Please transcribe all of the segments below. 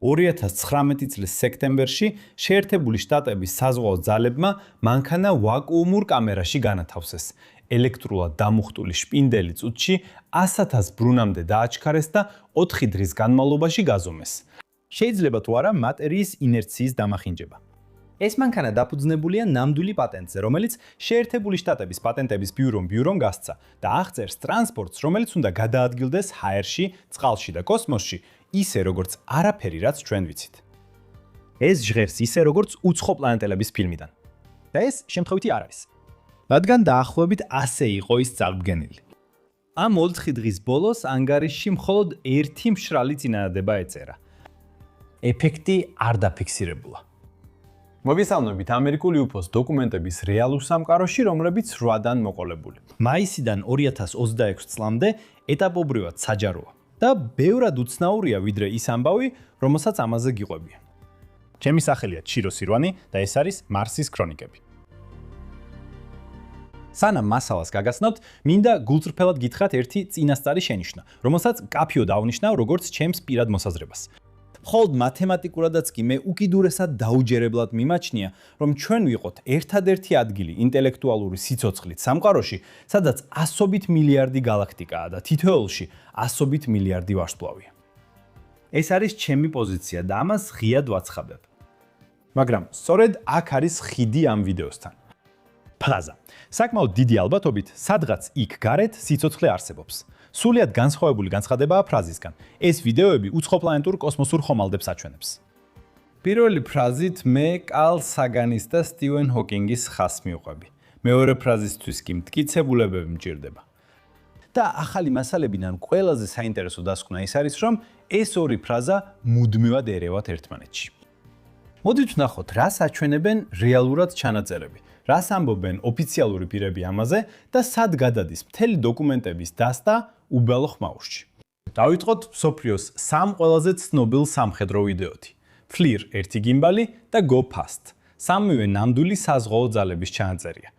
2019 წლის სექტემბერში შეერთებული შტატების საზღვაო ძალებმა მანქანა ვაკუუმურ კამერაში განათავსეს. ელექტრულად დამუხტული შპინდელი წუთში 100,000 ბრუნამდე დააჩქარეს და 4 დღის განმავლობაში გაზომეს. შეიძლება თუ არა მატერიის ინერციის დამახინჯება. ეს მანქანა დაფუძნებულია ნამდვილი პატენტზე, რომელიც შეერთებული შტატების პატენტების ბიურომ გასცა და აღწერს ტრანსპორტს, რომელიც უნდა გადაადგილდეს ჰაერში, წყალში და კოსმოსში, ისე როგორც არაფერი, რაც ჩვენ ვიცით. ეს ჟღერს ისე როგორც უცხო პლანეტელების ფილმიდან. და ეს შემთხვევითი არ არის. რადგან დაახლოებით ასე იყო ის წარდგენილი. ამ 4 დღის ბოლოს ანგარიშში მხოლოდ ერთი მშრალი წინადადება ეწერა. ეფექტი არ დაფიქსირებულა. მოგესალმებით ამერიკული უფოს დოკუმენტების რეალურ სამყაროში, რომლებიც 8-დან მოყოლებული. მაისიდან 2026 წლამდე ეტაპობრივად საჯაროა და ბევრად უცნაურია ვიდრე ის ამბავი, რომელსაც ამაზე გიყვებიან. ჩემი სახელია ჩირო სირვანი და ეს არის მარსის ქრონიკები. სანამ მასალას გაგაცნობთ, მინდა გულწრფელად გითხრათ ერთი წინასწარი შენიშვნა, რომელსაც კაფეო დავნიშნავ როგორც ჩემს პირად მოსაზრებას. მხოლოდ მათემატიკურადაც კი მე უკიდურესად დაუჯერებლად მიმაჩნია, რომ ჩვენ ვიყოთ ერთადერთი ადგილი ინტელექტუალური სიცოცხლით სამყაროში, სადაც 100 მილიარდი გალაქტიკაა და თითოეულში 100 მილიარდი ვარსკვლავია. ეს არის ჩემი პოზიცია და ამას ღიად ვაცხადებ. მაგრამ სწორედ აქ არის ხიდი ამ ვიდეოსთან. ფრაზა. საკმაოდ დიდი ალბათობით, სადღაც იქ გარეთ სიცოცხლე არსებობს. სულიად განსხვავებული განცხადებაა ფრაზისგან. ეს ვიდეოები უცხოპლანეტურ კოსმოსურ ხომალდებს აჩვენებს. პირველი ფრაზით მე კალ საგანის და სტივენ ჰოკინგის ხაზს მივყვები. მეორე ფრაზისთვის კი მტკიცებულებები მჭირდება. და ახალი მასალებიდან ყველაზე საინტერესო დასკვნა ის არის, რომ ეს ორი ფრაზა მუდმივად ერევათ ერთმანეთში. მოდით ვნახოთ, რას აჩვენებენ რეალურად ჩანაწერები. რას ამბობენ ოფიციალური პირები ამაზე და სად გადადის მთელი დოკუმენტების დასტა უბალო ხმაურში. დავიწყოთ მსოფლიოს 3 ყველაზე ცნობილ სამხედრო ვიდეოთი. FLIR 1 გიმბალი და Go Fast. სამივე ნამდვილი საზღვაო ძალების ჩანაწერია.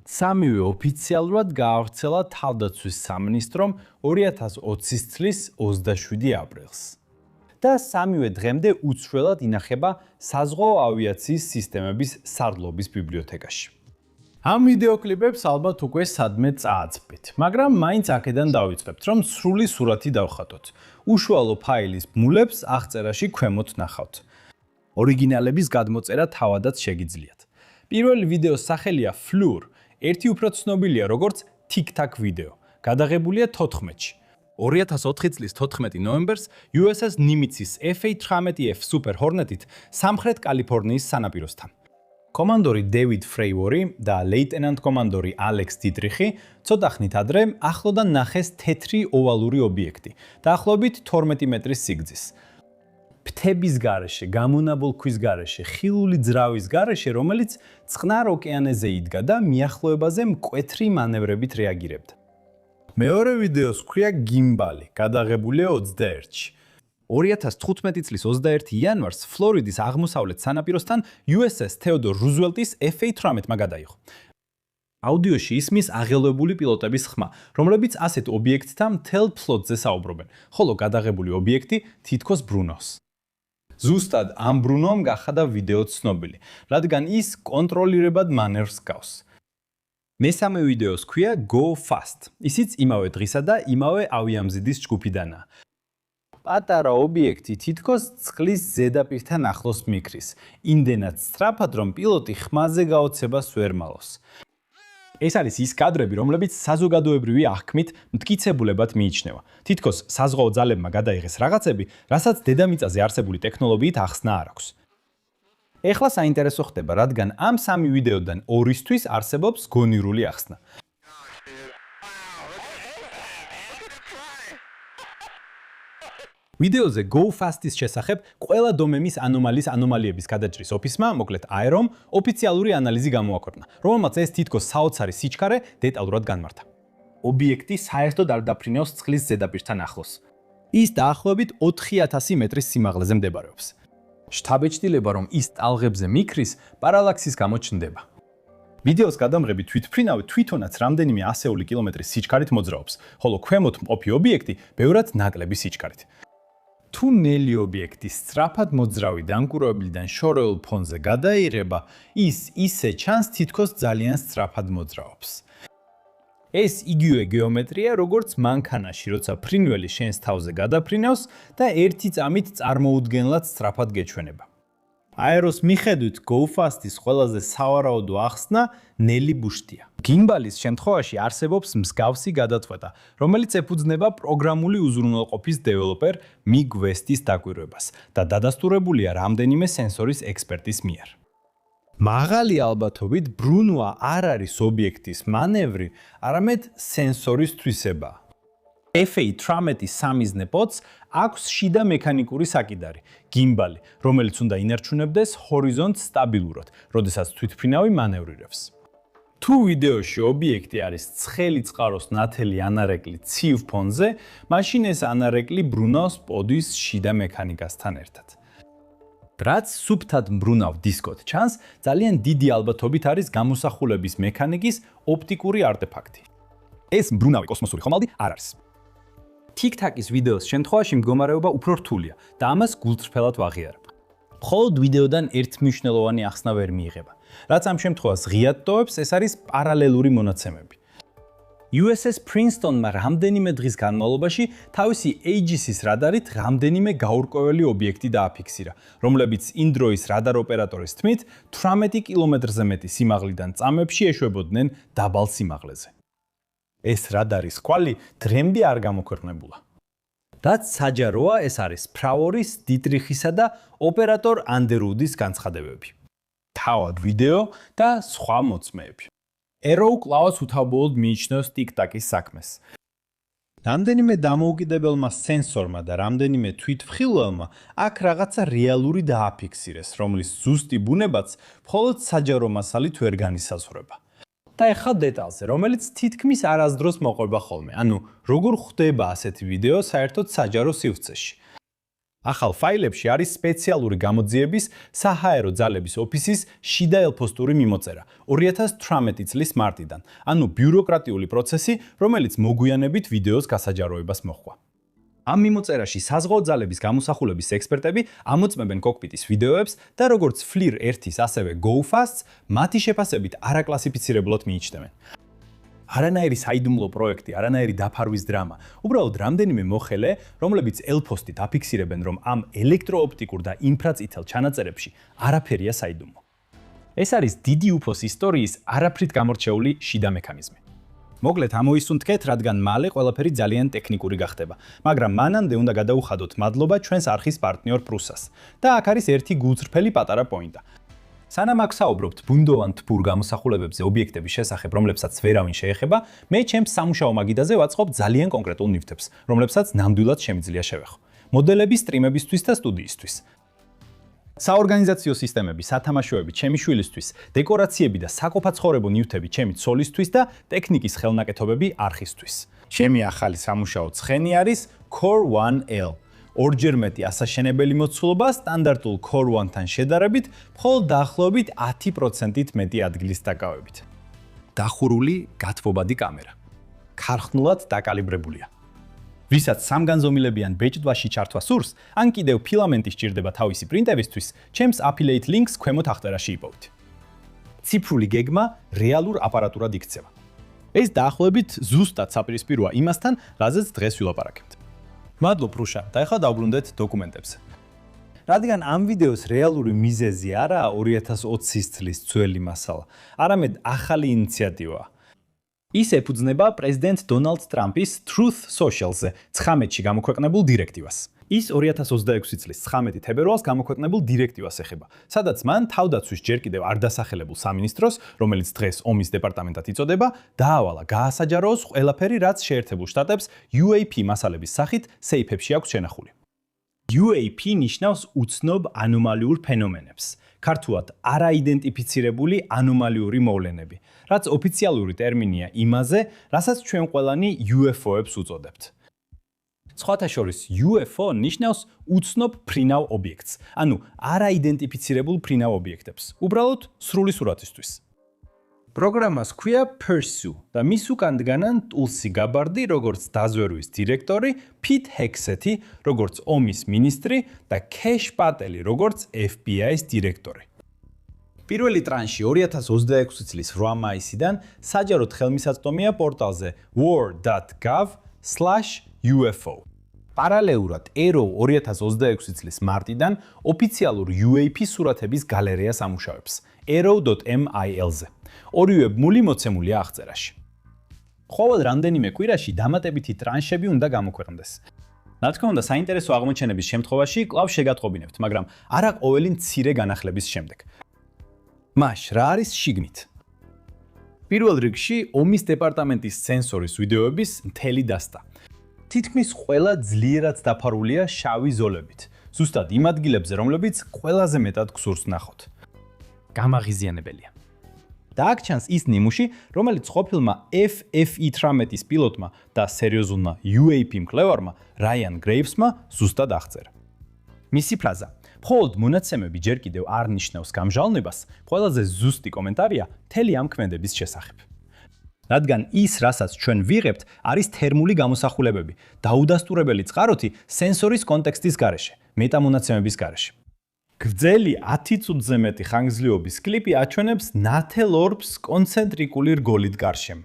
სამივე ოფიციალურად გაავრცელა თავდაცვის სამინისტრომ 2020 წლის 27 აპრილს. და სამივე დღემდე უცვლელად ინახება საზღვაო ავიაციის სისტემების სარდლობის ბიბლიოთეკაში. ამ ვიდეოკლიპებს ალბათ უკვე სადმე წააწვით, მაგრამ მაინც აქედან დავიწყებთ, რომ სრული სურათი დავხატოთ. უშუალო ფაილის ბმულებს აღწერაში ქვემოთ ნახავთ. ორიგინალების გადმოწერა თავადაც შეგიძლიათ. პირველი ვიდეოს სახელია FLIR, ერთი უფრო ცნობილია როგორც TikTok ვიდეო, გადაღებულია 14-ში. 2004 წლის 14 ნოემბერს USS Nimitz-ის F-18F Super Hornet-ით სამხრეთ კალიფორნიის სანაპიროსთან. კომანდორი დევიდ ფრეივორი და ლეიტენანტ კომანდორი ალექს დიტრიხი ცოტა ხნით ადრე ახლოდან ნახეს თეთრი ოვალური ობიექტი, დაახლოებით 12 მეტრის სიგრძის. ფრთების გარეშე, გამონაბოლ ქვის გარეშე, ხილული ძრავის გარეშე, რომელიც წყნარ ოკეანეზე იდგა და მიახლოებაზე მკვეთრი მანევრებით რეაგირებდა. მეორე ვიდეოს ქვია გიმბალი, გადაღებულია 21-ში. 2015 წლის 21 იანვარს ფლორიდის აღმოსავლეთ სანაპიროსთან USS თეოდორ რუზველტის F-18-მა გადაიღო. აუდიოში ისმის აღელვებული პილოტების ხმა, რომლებიც ასეთ ობიექტთან მთელ ფლოტზე საუბრობენ, ხოლო გადაღებული ობიექტი თითქოს ბრუნავს. ზუსტად ამ ბრუნვამ გახადა ვიდეო ცნობილი, რადგან ის კონტროლირებად მანევრს გავს. მესამე ვიდეოს ქვია Go Fast. ისიც იმავე დღისა და იმავე ავიამზიდის ჯგუფიდანაა. პატარა ობიექტი თითქოს წყლის ზედაპირთან ახლოს მიქრის. იმდენად სწრაფად, რომ პილოტი ხმაზე გაოცებას ვერ მალავს. ეს არის ის კადრები, რომლებიც საზოგადოებრივი აღქმით მტკიცებულებად მიიჩნევა. თითქოს საზღვაო ძალებმა გადაიღეს რაღაცები, რასაც დედამიწაზე არსებული ტექნოლოგიით ახსნა არ აქვს. ეხლა საინტერესო ხდება, რადგან ამ სამი ვიდეოდან ორისთვის არსებობს გონივრული ახსნა. ვიდეოზე Go Fast-ის შესახებ ყველა დომემის ანომალიის ანომალიების გადაჭრის ოფისმა, მოკლედ AEROM, ოფიციალური ანალიზი გამოაქვეყნა, რომელმაც ეს თითქოს საოცარი სიჩქარე დეტალურად განმართა. ობიექტი საერთოდ არ დაფრინავს წყლის ზედაპირთან ახლოს. ის დაახლოებით 4000 მეტრის სიმაღლეზე მდებარეობს. შთაბეჭდილება, რომ ის ტალღებზე მიქრის, პარალაქსის გამო ჩნდება. ვიდეოს გადამღები თვითმფრინავი თვითონაც რამდენიმე ასეული კილომეტრის სიჩქარით მოძრაობს, ხოლო ქვემოთ მყოფი ობიექტი ბევრად ნაკლები სიჩქარით. თუ ნელი ობიექტი სწრაფად მოძრავი დამკვირვებლიდან შორეულ ფონზე გადაიღება, ის ისე ჩანს თითქოს ძალიან სწრაფად მოძრაობს. ეს იგივე გეომეტრია, როგორც მანქანაში, როცა ფრინველი შენს თავზე გადაფრინავს და ერთი წამით წარმოუდგენლად სწრაფად გეჩვენება. აეროს მიხედვით GoFast-ის ყველაზე სავარაუდო ახსნა ნელი ბუშტია. Gimbal-ის შემთხვევაში არსებობს მსგავსი გადაწყვეტა, რომელიც ეფუძნება პროგრამული უზრუნველყოფის დეველოპერ MIG West-ის დაკვირვებას და დადასტურებულია რამდენიმე სენსორის ექსპერტის მიერ. მაღალი ალბათობით ბრუნვა არ არის ობიექტის მანევრი, არამედ სენსორის თვისება. FA-18 სამიზნე პოდს აქვს შიდა მექანიკური საკიდარი, გიმბალი, რომელიც უნდა ინარჩუნებდეს ჰორიზონტს სტაბილურად, როდესაც თვითმფრინავი მანევრირებს. თუ ვიდეოში ობიექტი არის ცხელი წყაროს ნათელი ანარეკლი ცივ ფონზე, მაშინ ეს ანარეკლი ბრუნავს პოდის შიდა მექანიკასთან ერთად. რაც სუფთად მბრუნავ დისკოთ ჩანს, ძალიან დიდი ალბათობით არის გამოსახულების მექანიკის ოპტიკური არტეფაქტი. ეს მბრუნავი კოსმოსური ხომალდი არ არის. TikTok-ის ვიდეოს შემთხვევაში მდგომარეობა უფრო რთულია და ამას გულწრფელად ვაღიარებ. მხოლოდ ვიდეოდან ერთმნიშვნელოვანი ახსნა ვერ მიიღება. რაც ამ შემთხვევას ღიად ტოვებს, ეს არის პარალელური მონაცემები. USS Princeton-მა რამდენიმე დღის განმავლობაში თავისი Aegis-ის რადარით რამდენიმე გაურკვეველი ობიექტი დააფიქსირა, რომლებიც იმ დროის რადარ ოპერატორის თქმით 18 კილომეტრზე მეტი სიმაღლიდან წამებში ეშვებოდნენ დაბალ სიმაღლეზე. ეს რადარის კვალი დღემდე არ გამოქვეყნებულა. რაც საჯაროა, ეს არის ფრავორის, დიტრიხისა და ოპერატორ ანდერუდის განცხადებები. თავად ვიდეო და სხვა მოწმეები. Arrow კლავას უთავბოლოდ მიიჩნევს TikTok-ის საქმეს. რამდენიმე დამოუკიდებელმა სენსორმა და რამდენიმე თვითმხილველმა აქ რაღაცა რეალური დააფიქსირეს, რომლის ზუსტი ბუნებაც მხოლოდ საჯარო მასალით ვერ განისაზღვრება. და ეხლა დეტალზე, რომელიც თითქმის არასდროს მოყვება ხოლმე. ანუ, როგორ ხდება ასეთი ვიდეო საერთოდ საჯარო სივრცეში. ახალ ფაილებში არის სპეციალური გამოძიების საჰაერო ძალების ოფისის შიდა ელფოსტური მიმოწერა 2018 წლის მარტიდან, ანუ ბიუროკრატიული პროცესი, რომელიც მოგვიანებით ვიდეოს გასაჯაროებას მოჰყვა. ამ მიმოწერაში საზღვაო ძალების გამოსახულების ექსპერტები ამოწმებენ კოკპიტის ვიდეოებს და როგორც FLIR 1-ის, ასევე GoFast-ს მათი შეფასებით არაკლასიფიცირებლად მიიჩნევენ. არანაირი საიდუმლო პროექტი, არანაირი დაფარვის დრამა, უბრალოდ რამდენიმე მოხელე, რომლებიც ელფოსტით აფიქსირებენ, რომ ამ ელექტროოპტიკურ და ინფრაწითელ ჩანაწერებში არაფერია საიდუმლო. ეს არის დიდი უფოს ისტორიის არაფრით გამორჩეული შიდა მექანიზმი. მოკლედ ამოისუნთქეთ, რადგან მალე ყველაფერი ძალიან ტექნიკური გახდება, მაგრამ მანამდე უნდა გადაუხადოთ მადლობა ჩვენს არხის პარტნიორ პრუსას. და აქ არის ერთი გულწრფელი პატარა პოინტა. სანამ აქ საუბრობთ ბუნდოვან თბურ გამოსახულებებზე ობიექტების შესახებ, რომლებსაც ვერავინ შეეხება, მე ჩემს სამუშაო მაგიდაზე ვაწყობ ძალიან კონკრეტულ ნივთებს, რომლებსაც ნამდვილად შემიძლია შევეხო. მოდელები სტრიმებისთვის და სტუდიისთვის. საორგანიზაციო სისტემები, სათამაშოები ჩემი შვილისთვის, დეკორაციები და საყოფაცხოვრებო ნივთები ჩემი ცოლისთვის და ტექნიკის ხელნაკეთობები არხისთვის. ჩემი ახალი სამუშაო ცხენი არის Core 1L. ორჯერ მეტი ასაშენებელი მოცულობა სტანდარტულ Core 1-თან შედარებით, მხოლოდ დაახლოებით 10%-ით მეტი ადგილის დაკავებით. დახურული გათბობადი კამერა. ქარხნულად დაკალიბრებულია. ვისაც სამგანზომილებიან ბეჭდვაში ჩართვა სურს, ან კიდევ ფილამენტი სჭირდება თავისი პრინტერისთვის, ჩემს affiliate links ქვემოთ აღწერაში იპოვეთ. ციფრული გეგმა რეალურ აპარატურად იქცევა. ეს დაახლოებით ზუსტად საპირისპიროა იმასთან, რაზეც დღეს ვილაპარაკებთ. მადლობ რუშა, და ახლა დავბრუნდეთ დოკუმენტებზე. რადგან ამ ვიდეოს რეალური მიზეზი არაა 2020 წლის ძველი მასალა, არამედ ახალი ინიციატივაა. ის ეფუძნება პრეზიდენტ დონალდ ტრამპის Truth Social-ზე 19-ში გამოქვეყნებულ დირექტივას. ის 2026 წლის 19 თებერვალს გამოქვეყნებულ დირექტივას ეხება, სადაც მან თავდაცვის ჯერ კიდევ არ დასახელებულ სამინისტროს, რომელიც დღეს ომის დეპარტამენტად იწოდება, დაავალა გაასაჯაროოს ყველაფერი, რაც შეერთებულ შტატებს UAP მასალების სახით სეიფებში აქვს შენახული. UAP ნიშნავს უცნობ ანომალიურ ფენომენებს. ქართულად არაიდენტიფიცირებული ანომალიური მოვლენები, რაც ოფიციალური ტერმინია იმაზე, რასაც ჩვენ ყველანი UFO-ებს უწოდებთ. სხვათა შორის UFO ნიშნავს უცნობ ფრინავ ობიექტს, ანუ არაიდენტიფიცირებულ ფრინავ ობიექტებს, უბრალოდ სრული სურათისთვის. პროგრამას ქვია Pursue და მის უკან დგანან ტულსი გაბარდი, როგორც დაზვერვის დირექტორი, Pete Hegseth, როგორც ომის მინისტრი და Cash Patel, როგორც FBI-ის დირექტორი. პირველი ტრანში 2026 წლის 8 მაისიდან საჯაროდ ხელმისაწვდომია პორტალზე war.gov/UFO. პარალელურად Arrow 2026 წლის მარტიდან ოფიციალურ UAP სურათების გალერეას ამუშავებს arrow.mil-ზე. ორივე ბმული მოცემულია აღწერაში. ყოველ რამდენიმე კვირაში დამატებითი ტრანშები უნდა გამოქვეყნდეს. რა თქმა უნდა, საინტერესო აღმოჩენების შემთხვევაში კვლავ შეგატყობინებთ, მაგრამ არა ყოველი მცირე განახლების შემდეგ. მაშ, რა არის შიგნით? პირველ რიგში, ომის დეპარტამენტის სენსორის ვიდეოების მთელი დასტა. თითქმის ყველა ძლიერად დაფარულია შავი ზოლებით, ზუსტად იმ ადგილებზე, რომლებიც ყველაზე მეტად გსურს ნახოთ. გამაღიზიანებელია. და აქ ჩანს ის ნიმუში, რომელიც ყოფილმა FF-18-ის პილოტმა და სერიოზულმა UAP მკვლევარმა რაიან გრეივსმა ზუსტად აღწერა. მისი ფრაზა: "მხოლოდ მონაცემები ჯერ კიდევ არ ნიშნავს გამჟღავნებას, ყველაზე ზუსტი კომენტარია მთელი ამ ქმედების შესახებ." რადგან ის, რასაც ჩვენ ვიღებთ, არის თერმული გამოსახულებები, დაუდასტურებელი წყაროთი სენსორის კონტექსტის გარეშე, მეტამონაცემების გარეშე. გრძელი 10 წუთზე მეტი ხანგრძლივობის კლიპი აჩვენებს ნათელ ორბს კონცენტრიკული რგოლით გარშემო.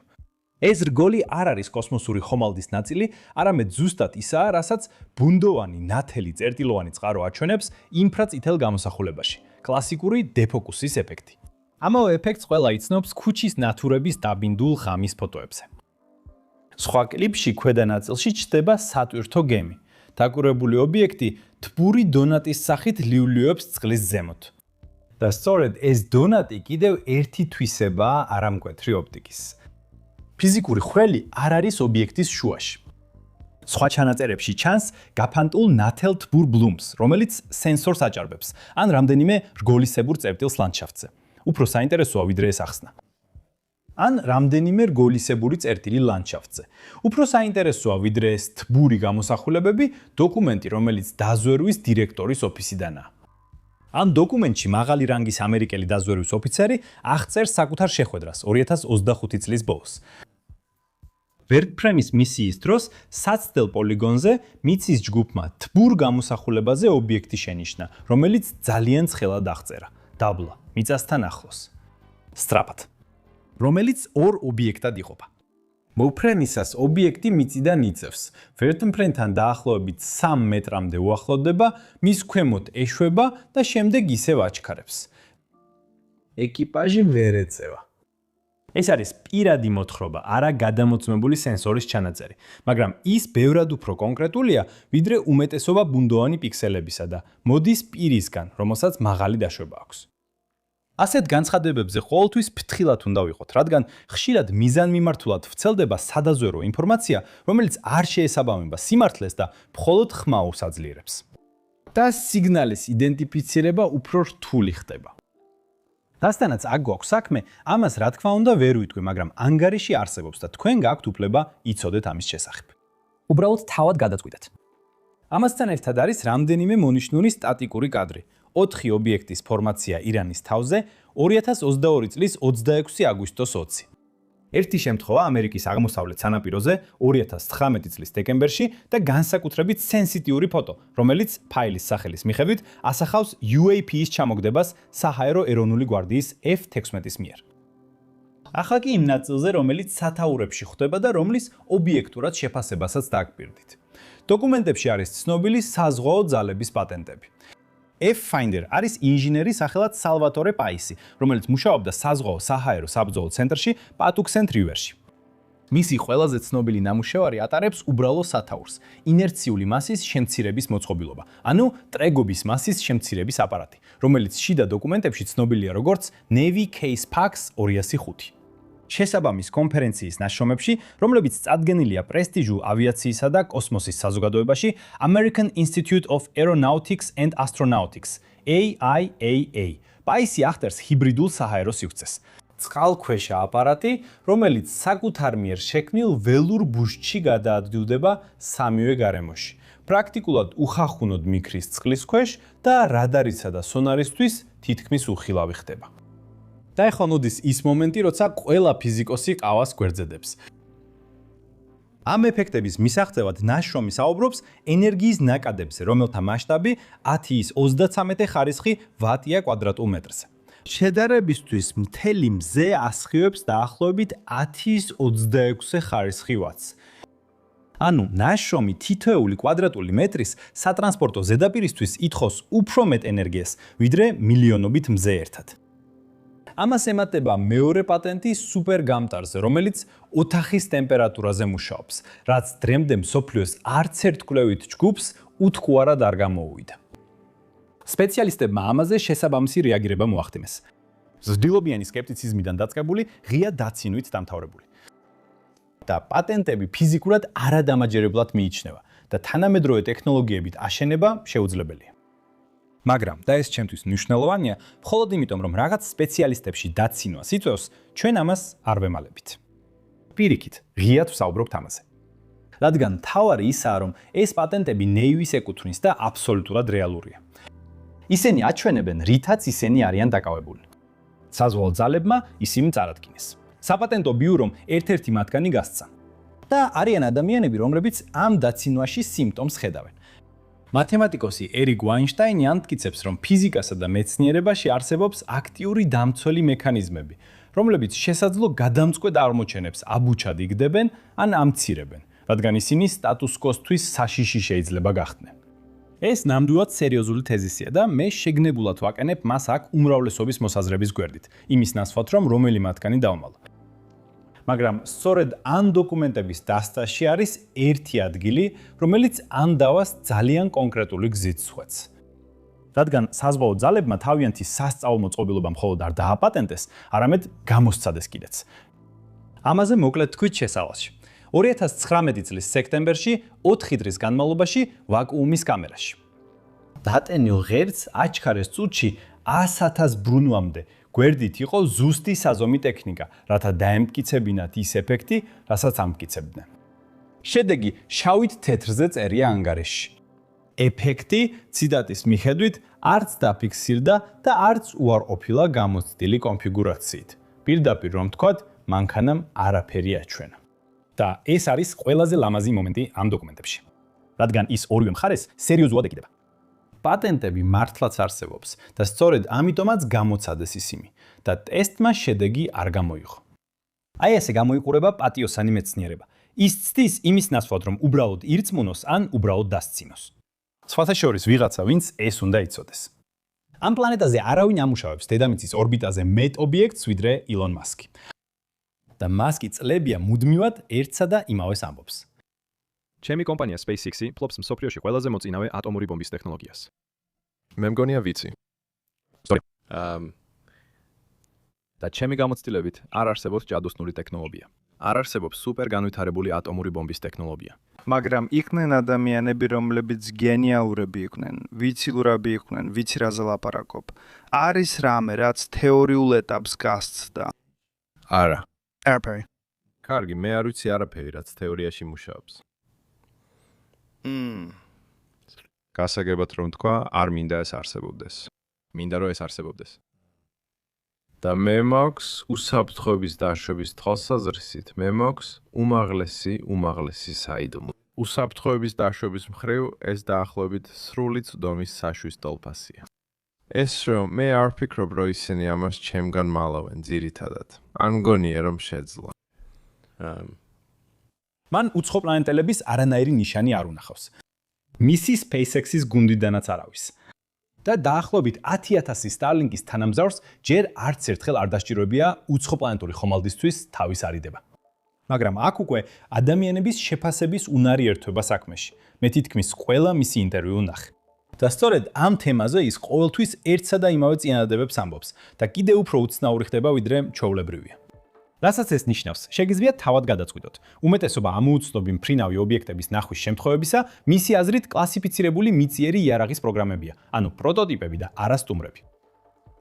ეს რგოლი არ არის კოსმოსური ხომალდის ნაწილი, არამედ ზუსტად ისაა, რასაც ბუნდოვანი ნათელი წერტილოვანი წყარო აჩვენებს ინფრაწითელ გამოსახულებაში. კლასიკური დეფოკუსის ეფექტი. ამავე ეფექტს ყველა იცნობს ქუჩის ნათურების დაბინდულ ღამის ფოტოებზე. სხვა კლიპში ქვედა ნაწილში ჩნდება სატვირთო გემი. დაკურებული ობიექტი თბური დონატის სახით ლიულიოებს წყლის ზემოთ. და სწორედ ეს დონატი კიდევ ერთი თვისებაა არამკვეთრი ოპტიკის. ფიზიკური ხვრელი არ არის ობიექტის შუაში. სხვა ჩანაწერებში ჩანს გაფანტულ ნათელ თბურ ბლუმს, რომელიც სენსორს აჭარბებს, ან რამდენიმე რგოლისებურ წერტილს ლანდშაფტზე. უფრო საინტერესოა ვიდრე ეს ახსნა. ან რამდენიმე რგოლისებური წერტილი ლანდშაფტზე. უფრო საინტერესოა ვიდრე ეს თბური გამოსახულებები დოკუმენტი, რომელიც დაზვერვის დირექტორის ოფისიდანაა. ამ დოკუმენტში მაღალი რანგის ამერიკელი დაზვერვის ოფიცერი აღწერს საკუთარ შეხვედრას 2025 წლის ბოლოს. ვერტფრემის მისიის დროს საცდელ პოლიგონზე მიცის ჯგუფმა თბურ გამოსახულებაზე ობიექტი შენიშნა, რომელიც ძალიან ცხელად აღწერა. დაბლა, მიწასთან ახლოს. სწრაფად. რომელიც ორ ობიექტად იყოფა. მოფრენისას ობიექტი მიწიდან იწევს, ვერტმფრენთან დაახლოებით 3 მეტრამდე უახლოვდება, მის ქვემოთ ეშვება და შემდეგ ისევ აჩქარებს. ეკიპაჟი ვერ ეწევა. ეს არის პირადი მოთხრობა, არა გადამოწმებული სენსორის ჩანაწერი, მაგრამ ის ბევრად უფრო კონკრეტულია, ვიდრე უმეტესობა ბუნდოვანი პიქსელებისა და მოდის პირისგან, რომელსაც მაღალი დაშვება აქვს. ასეთ განცხადებებზე ყოველთვის ფრთხილად უნდა ვიყოთ, რადგან ხშირად მიზანმიმართულად ვრცელდება სადაზვერო ინფორმაცია, რომელიც არ შეესაბამება სიმართლეს და მხოლოდ ხმაურს აძლიერებს. და სიგნალის იდენტიფიცირება უფრო რთული ხდება. დასთანაც აქ გვაქვს საქმე, ამას რა თქმა უნდა ვერ ვიტყვი, მაგრამ ანგარიში არსებობს და თქვენ გაქვთ უფლება იცოდეთ ამის შესახებ. უბრალოდ თავად გადაწყვიტეთ. ამასთან ერთად არის რამდენიმე მონიშნული სტატიკური კადრი. 4 ობიექტის ფორმაცია ირანის თავზე 2022 წლის 26 აგვისტოს 20. ერთი შემთხვევა ამერიკის აღმოსავლეთ სანაპიროზე 2019 წლის დეკემბერში და განსაკუთრებით სენსიტიური ფოტო, რომელიც ფაილის სახელის მიხედვით ასახავს UAP-ის ჩამოგდებას საჰაერო ეროვნული გვარდიის F-16-ის მიერ. ახლა კი იმ ნაწილზე, რომელიც სათაურებში ხდება და რომლის ობიექტურად შეფასებასაც დაგვირდით. დოკუმენტებში არის ცნობილი საზღვაო ძალების პატენტები. F-Finder არის ინჟინერი სახელად სალვატორე პაისი, რომელიც მუშაობდა საზღვაო საჰაერო საბრძოლო ცენტრში პატუქსენტ რივერში. მისი ყველაზე ცნობილი ნამუშევარი ატარებს უბრალო სათაურს, ინერციული მასის შემცირების მოწყობილობა, ანუ ტრეგობის მასის შემცირების აპარატი, რომელიც შიდა დოკუმენტებში ცნობილია როგორც Navy Case Pax 205. შესაბამის კონფერენციის ნაშრომებში, რომლებიც წარდგენილია პრესტიჟულ ავიაციისა და კოსმოსის საზოგადოებაში American Institute of Aeronautics and Astronautics, AIAA. პაისი ახდენს ჰიბრიდულ საჰაერო სივრცეს. წყალქვეშა აპარატი, რომელიც საკუთარ მიერ შექმნილ ველურ ბუშტში გადაადგილდება სამივე გარემოში. პრაქტიკულად უხახუნოდ მიქრის წყლის ქვეშ და რადარისა და სონარისთვის თითქმის უხილავი ხდება. და ეხლა მოდის ის მომენტი, როცა ყველა ფიზიკოსი ყავას გვერდზედებს. ამ ეფექტების მისაღწევად ნაშრომი საუბრობს ენერგიის ნაკადებზე, რომელთა მასშტაბი 10-33 ხარისხი ვატია კვადრატულ მეტრზე. შედარებისთვის მთელი მზე ასხივებს დაახლოებით 10-26 ხარისხი ვატს. ანუ ნაშრომი თითოეული კვადრატული მეტრის სატრანსპორტო ზედაპირისთვის ითხოვს უფრო მეტ ენერგიას, ვიდრე მილიონობით მზე ერთად. ამას ემატება მეორე პატენტი სუპერგამტარზე, რომელიც ოთახის ტემპერატურაზე მუშაობს, რაც დრემდე მსოფლიოს არც ერთ კვლევით ჯგუფს უთქუარად არ გამოუვიდა. სპეციალისტებმა ამაზე შესაბამისი რეაგირება მოახდენეს. ზრდილობიანი სკეპტიციზმიდან დაწყებული, ღია დაცინვით დამთავრებული. და პატენტები ფიზიკურად არადამაჯერებლად მიიჩნევა და თანამედროვე ტექნოლოგიებით აშენება შეუძლებელია. მაგრამ და ეს ჩემთვის მნიშვნელოვანია, მხოლოდ იმიტომ, რომ რაღაც სპეციალისტებში დაცინვას იწვევს, ჩვენ ამას არ ვემალებით. პირიქით, ღიად ვსაუბრობთ ამაზე. რადგან თავარი ისაა, რომ ეს პატენტები ნეივის ეკუთვნის და აბსოლუტურად რეალურია. ისინი აჩვენებენ, რითაც ისინი არიან დაკავებული. საზღვაო ძალებმა ისინი წარადგინეს. საპატენტო ბიურომ ერთ-ერთი მათგანი გასცა. და არიან ადამიანები, რომლებიც ამ დაცინვაში სიმპტომს ხედავენ. მათემატიკოსი ერიკ ვაინშტაინი ამტკიცებს, რომ ფიზიკასა და მეცნიერებაში არსებობს აქტიური დამცველი მექანიზმები, რომლებიც შესაძლო გადამწყვეტ აღმოჩენებს აბუჩად იგდებენ ან ამცირებენ, რადგან ისინი სტატუს კვოსთვის საშიში შეიძლება გახდნენ. ეს ნამდვილად სერიოზული თეზისია და მე შეგნებულად ვაკენებ მას აქ უმრავლესობის მოსაზრების გვერდით, იმის ნაცვლად, რომ რომელი მათგანი დავმალო. მაგრამ სწორედ ამ დოკუმენტების დასტაში არის ერთი ადგილი, რომელიც ამ დავას ძალიან კონკრეტული გზით სვეთს. რადგან საზღვაო ძალებმა თავიანთი სასწავლო მოწყობილობა მხოლოდ არ დააპატენტეს, არამედ გამოსცადეს კიდეც. ამაზე მოკლედ თქვით შესავალში. 2019 წლის სექტემბერში 4 დღის განმავლობაში ვაკუუმის კამერაში. დატენილ ღერცს აჩქარეს წუთში 100,000 ბრუნვამდე. გვერდით იყო ზუსტი საზომი ტექნიკა, რათა დაემტკიცებინათ ის ეფექტი, რასაც ამტკიცებდნენ. შედეგი შავით თეთრზე წერია ანგარიშში. ეფექტი, ციტატის მიხედვით, არც დაფიქსირდა და არც უარყოფილა გამოცდილი კონფიგურაციით. პირდაპირ რომ ვთქვათ, მანქანამ არაფერი აჩვენა. და ეს არის ყველაზე ლამაზი მომენტი ამ დოკუმენტებში. რადგან ის ორივე მხარეს სერიოზულად ეკიდება. პატენტები მართლაც არსებობს და სწორედ ამიტომაც გამოცადეს ისინი და ტესტმა შედეგი არ გამოიღო. აი ესე გამოიყურება პატიოსანი მეცნიერება. ის ცდის იმის ნაცვლად, რომ უბრალოდ ირწმუნოს ან უბრალოდ დასცინოს. სხვათა შორის ვიღაცა, ვინც ეს უნდა იცოდეს. ამ პლანეტაზე არავინ ამუშავებს დედამიწის ორბიტაზე მეტ ობიექტს, ვიდრე ილონ მასკი. და მასკი წლებია მუდმივად ერთსა და იმავეს ამბობს. ჩემი კომპანია SpaceX-ი ფლობს მსოფლიოში ყველაზე მოწინავე ატომური ბომბის ტექნოლოგიას. მე მგონია ვიცი. და ჩემი გამოცდილებით არ არსებობს ჯადოსნური ტექნოლოგია. არ არსებობს სუპერ განვითარებული ატომური ბომბის ტექნოლოგია. მაგრამ იყვნენ ადამიანები, რომლებიც გენიალურები იყვნენ, ვიცილურები იყვნენ, ვიცი რაზე ლაპარაკობ. არის რამე, რაც თეორიულ ეტაპს გასცდა. არა. არაფერი. კარგი, მე არ ვიცი არაფერი, რაც თეორიაში მუშაობს. გასაგებად რომ თქვა, არ მინდა ეს არსებობდეს. მინდა რომ ეს არსებობდეს. და მე მაქვს უსაფრთხოების დაშვების თვალსაზრისით, მე მაქვს უმაღლესი საიდუმლო. უსაფრთხოების დაშვების მხრივ ეს დაახლოებით სრული წვდომის საშვის ტოლფასია. ეს რომ მე არ ვფიქრობ, რომ ისინი ამას ჩემგან მალავენ ძირითადად. არ მგონია რომ შეძლო. მან უცხო პლანეტელების არანაირი ნიშანი არ უნახავს. მისი SpaceX-ის გუნდიდანაც არავის. და დაახლოებით 10,000 Starlink-ის თანამგზავრს ჯერ არც ერთხელ არ დასჭიროებია უცხო პლანეტური ხომალდისთვის თავის არიდება. მაგრამ აქ უკვე ადამიანების შეფასების უნარი ერთვება საქმეში. მე თითქმის ყველა მისი ინტერვიუ ვნახე. და სწორედ ამ თემაზე ის ყოველთვის ერთსა და იმავე წინადადებებს ამბობს და კიდევ უფრო უცნაური ხდება, ვიდრე ჩვეულებრივია. რასაც ეს ნიშნავს, შეგიძლია თავად გადაწყვიტოთ. უმეტესობა ამოუცნობი მფრინავი ობიექტების ნახვის შემთხვევებისა, მისი აზრით კლასიფიცირებული მიწიერი იარაღის პროგრამებია, ანუ პროტოტიპები და არასტუმრები.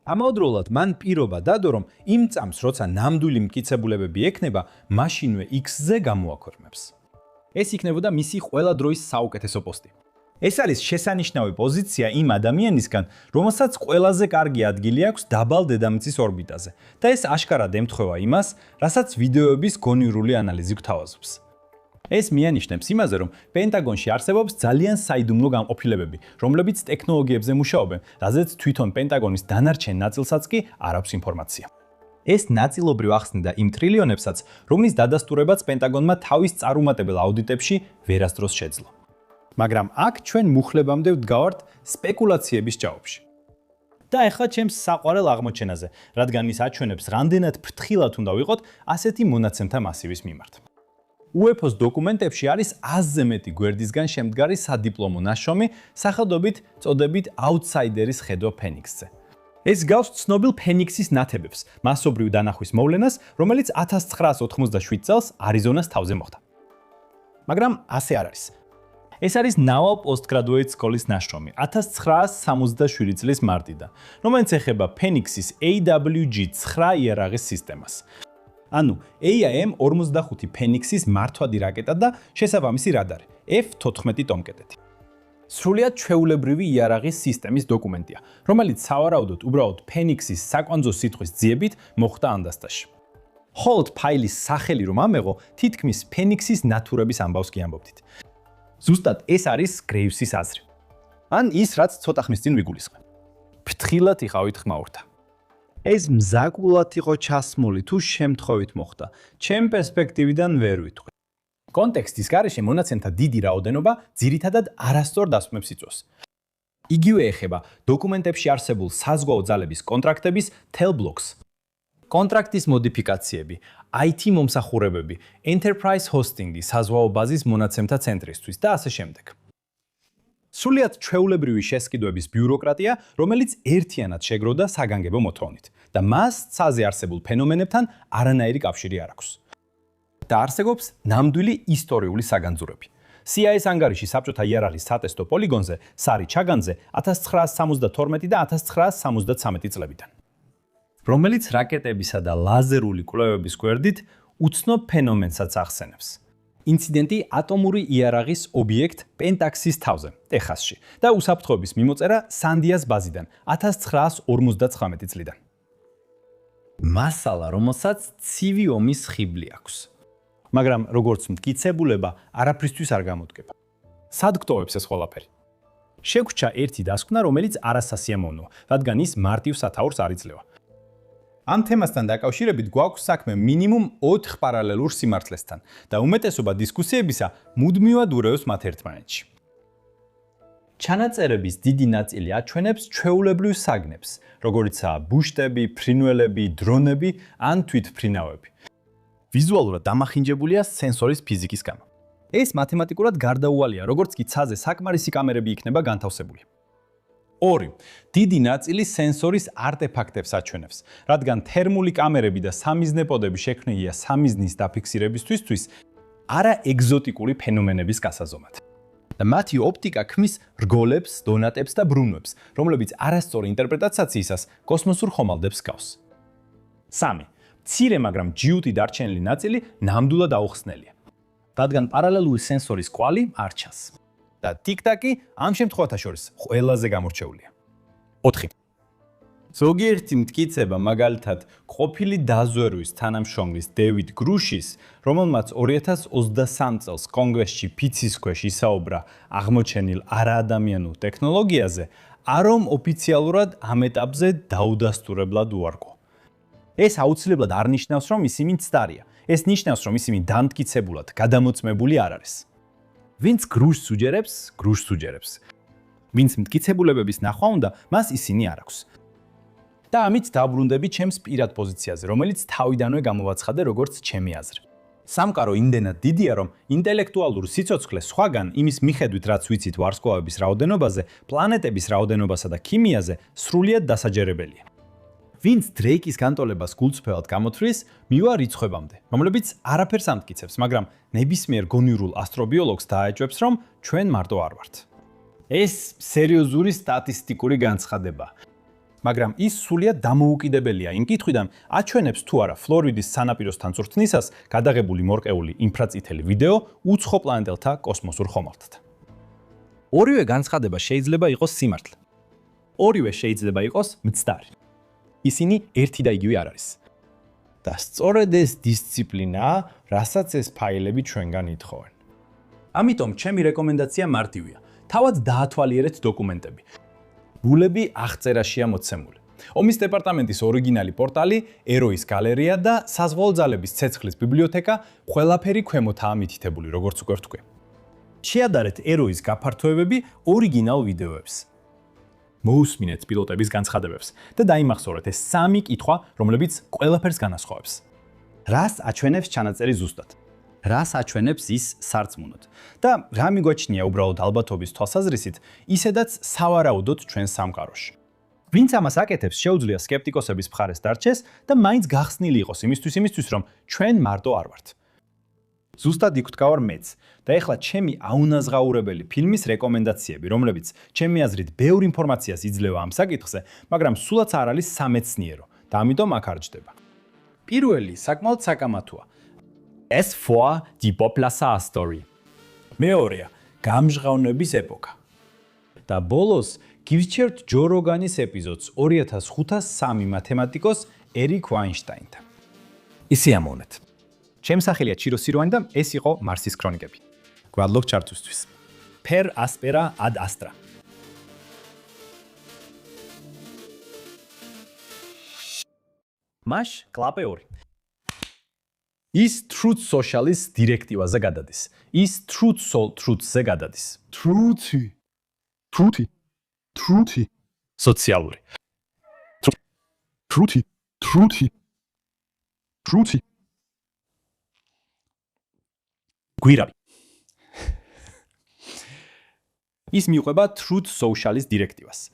ამავდროულად მან პირობა დადო, რომ იმ წამს, როცა ნამდვილი მტკიცებულებები ექნება, მაშინვე X-ზე გამოაქვეყნებს. ეს იქნებოდა მისი ყველა დროის საუკეთესო პოსტი. ეს არის შესანიშნავი პოზიცია იმ ადამიანისგან, რომელსაც ყველაზე კარგი ადგილი აქვს დაბალ დედამიწის ორბიტაზე და ეს აშკარად ემთხვევა იმას, რასაც ვიდეოების გონივრული ანალიზი გვთავაზობს. ეს მიანიშნებს იმაზე, რომ პენტაგონში არსებობს ძალიან საიდუმლო განყოფილებები, რომლებიც ტექნოლოგიებზე მუშაობენ, რაზეც თვითონ პენტაგონის დანარჩენ ნაწილსაც კი არ აქვს ინფორმაცია. ეს ნაწილობრივ ახსნიდა იმ ტრილიონებსაც, რომლის დადასტურებაც პენტაგონმა თავის წარუმატებელ აუდიტებში ვერასდროს შეძლო. მაგრამ აქ ჩვენ მუხლებამდე ვდგავართ სპეკულაციების ჭაობში. და ახლა ჩემს საყვარელ აღმოჩენაზე, რადგან ის აჩვენებს, რამდენად ფრთხილად უნდა ვიყოთ ასეთი მონაცემთა მასივის მიმართ. UFO-ს დოკუმენტებში არის 100-ზე მეტი გვერდისგან შემდგარი სადიპლომო ნაშრომი სახელდობით წოდებით აუთსაიდერის ხედვა ფენიქსზე. ეს გავს ცნობილ ფენიქსის ნათებებს, მასობრივ დანახვის მოვლენას, რომელიც 1987 წელს არიზონას თავზე მოხდა. მაგრამ ასე არ არის. ეს არის Naval Postgraduate School-ის ნაშრომი 1967 წლის მარტიდან, რომელიც ეხება ფენიქსის AWG-9 იარაღის სისტემას. ანუ AIM-45 ფენიქსის მართვადი რაკეტა და შესაბამისი რადარი F-14 ტომკეტეთი. სრულიად ჩვეულებრივი იარაღის სისტემის დოკუმენტია, რომელიც სავარაუდოდ უბრალოდ ფენიქსის საკვანძო სიტყვის ძიებით მოხდა ანდასტაში. Holt ფაილის სახელი რომ ამეღო, თითქმის ფენიქსის ნათურების ამბავს კი ამბობდით. ზუსტად ეს არის გრეივსის აზრი. ან ის, რაც ცოტა ხნის წინ ვიგულისხმე. ფრთხილად იყავით ხმაურთა. ეს მზაკულად იყო ჩასმული თუ შემთხვევით მოხდა. ჩემ პერსპექტივიდან ვერ ვიტყვი. კონტექსტის გარეშე მონაცემთა დიდი რაოდენობა ძირითადად არასწორ დასკვნებს იწვევს. იგივე ეხება დოკუმენტებში არსებულ საზღვაო ძალების კონტრაქტების თელბლოკს, კონტრაქტის მოდიფიკაციები, IT მომსახურებები, Enterprise Hosting-ი საზღვაო ბაზის მონაცემთა ცენტრისთვის და ასე შემდეგ. სრულიად ჩვეულებრივი შესყიდვების ბიუროკრატია, რომელიც ერთიანად შეგროვდა საგანგებო მოთხოვნით და მას ცაზე არსებულ ფენომენებთან არანაირი კავშირი არ აქვს. და არსებობს ნამდვილი ისტორიული საგანძურები. CIA-ის ანგარიში საბჭოთა იარაღის სატესტო პოლიგონზე, სარი ჩაგანზე 1972 და 1973 წლებიდან. რომელიც რაკეტებისა და ლაზერული კვლევების გვერდით უცნობ ფენომენსაც ახსენებს. ინციდენტი ატომური იარაღის ობიექტ პენტაქსის თავზე, ტეხასში და უსაფრთხოების მიმოწერა სანდიას ბაზიდან 1959 წლიდან. მასალა, რომელსაც ცივი ომის ხიბლი აქვს. მაგრამ როგორც მტკიცებულება, არაფრისთვის არ გამოდგება. სად გტოვებს ეს ყველაფერი? შეგვჭა ერთი დასკვნა, რომელიც არასასიამოვნოა, რადგან ის მარტივ სათაურს არ იძლევა. ამ თემასთან დაკავშირებით გვაქვს საქმე მინიმუმ 4 პარალელურ სიმართლესთან და უმეტესობა დისკუსიებისა მუდმივად ურევს მათ ერთმანეთში. ჩანაწერების დიდი ნაწილი აჩვენებს ჩვეულებრივ საგნებს, როგორიცაა ბუშტები, ფრინველები, დრონები ან თვითმფრინავები. ვიზუალურად დამახინჯებულია სენსორის ფიზიკის გამო. ეს მათემატიკურად გარდაუვალია, როგორც კი ცაზე საკმარისი კამერები იქნება განთავსებული. 2. დიდი ნაწილი სენსორის არტეფაქტებს აჩვენებს, რადგან თერმული კამერები და სამიზნეპოდები შექმნილია სამიზნის დაფიქსირებისთვისთვის, არა ეგზოტიკური ფენომენების გასაზომად. და მათი ოპტიკა ქმნის რგოლებს, დონატებს და ბრუნვებს, რომლებიც არასწორი ინტერპრეტაციისას კოსმოსურ ხომალდებს გავს. 3. მცირე, მაგრამ ჯიუტი დარჩენილი ნაწილი ნამდვილად აუხსნელია, რადგან პარალელური სენსორის კვალი არ ჩანს. და ტიკ-ტაკი ამ შემთხვევათა შორის ყველაზე გამორჩეულია. 4. ზოგიერთი მტკიცება, მაგალითად, ყოფილი დაზვერვის თანამშრომლის დევიდ გრუშის, რომელმაც 2023 წელს კონგრესში ფიცის ქვეშ ისაუბრა აღმოჩენილ არაადამიანურ ტექნოლოგიაზე, არომ ოფიციალურად ამ ეტაპზე დაუდასტურებლად უარყო. ეს აუცილებლად არ ნიშნავს, რომ ისინი მცდარია. ეს ნიშნავს, რომ ისინი დამტკიცებულად გადამოწმებული არ არის. ვინც გრუშს უჯერებს. ვინც მტკიცებულებების ნახვა უნდა, მას ისინი არ აქვს. და ამით დაბრუნდები ჩემს პირად პოზიციაზე, რომელიც თავიდანვე გამოვაცხადე როგორც ჩემი აზრი. სამყარო იმდენად დიდია, რომ ინტელექტუალური სიცოცხლე სხვაგან იმის მიხედვით, რაც ვიცით ვარსკვლავების რაოდენობაზე, პლანეტების რაოდენობასა და ქიმიაზე, სრულიად დასაჯერებელია. ვინც დრეიკის განტოლებას გულწრფელად გამოთვლის, მივა რიცხვებამდე, რომლებიც არაფერს ამტკიცებს, მაგრამ ნებისმიერ გონივრულ ასტრობიოლოგს დააჭვებს, რომ ჩვენ მარტო არ ვართ. ეს სერიოზული სტატისტიკური განცხადება. მაგრამ ის სრულიად დამოუკიდებელია იმ კითხვიდან, აჩვენებს თუ არა ფლორიდის სანაპიროსთან წვრთნისას გადაღებული მორყეული ინფრაწითელი ვიდეო უცხოპლანეტელთა კოსმოსურ ხომალდთან. ორივე განცხადება შეიძლება იყოს სიმართლე. ორივე შეიძლება იყოს მცდარი. ისინი ერთი და იგივე არ არის. და სწორედ ეს დისციპლინაა, რასაც ეს ფაილები ჩვენგან ითხოვენ. ამიტომ ჩემი რეკომენდაცია მარტივია. თავად დაათვალიერეთ დოკუმენტები. გულები აღწერაშია მოცემული. ომის დეპარტამენტის ორიგინალი პორტალი, ეროის გალერეა და საზღვაო ძალების ცეცხლის ბიბლიოთეკა ყველაფერი ქვემოთაა მითითებული, როგორც უკვე ვთქვი. შეადარეთ ეროის გაფართოებები ორიგინალ ვიდეოებს. მოусმინეთ პილოტების განცხადებებს და დაიმახსოვრეთ ეს 3 კითხვა, რომლებიც ყველაფერს განასხვავებს. რას აჩვენებს ჩანაწერი ზუსტად? რას აჩვენებს ის სარწმუნოდ? და რა მიგვაჩნია უბრალოდ ალბათობის თვალსაზრისით, ისედაც სავარაუდოდ ჩვენ სამყაროში. ვინც ამას აკეთებს, შეუძლია სკეპტიკოსების მხარეს დარჩეს და მაინც გახსნილი იყოს იმისთვის, რომ ჩვენ მარტო არ ვართ. ზუსტად იქ ვდგავარ მეც და ეხლა ჩემი აუნაზღაურებელი ფილმის რეკომენდაციები, რომლებიც ჩემი აზრით ბევრ ინფორმაციას იძლევა ამ საკითხზე, მაგრამ სულაც არ არის სამეცნიერო და ამიტომ აქ არ ჯდება. პირველი საკმაოდ საკამათოა. Es vor die Boblasar Story. მეორეა გამჟღავნების ეპოქა. და ბოლოს გივსჩერთ ჯო როგანის ეპიზოდს 2503 მათემატიკოს ერიკ ვაინშტაინთან. ისე ამოვნეთ. ჩემი სახელია ჩირო სიროანი და ეს იყო მარსის ქრონიკები. გვადლობ ჩართვისთვის. Per aspera ad astra. მაშ კლაპე 2. ის Truth Social-ის დირექტივაზე გადადის. ის Truth-ზე გადადის. Truthi. სოციალური. Truthi. გვირავი. ის მიუყვება Truth Social-ის დირექტივას.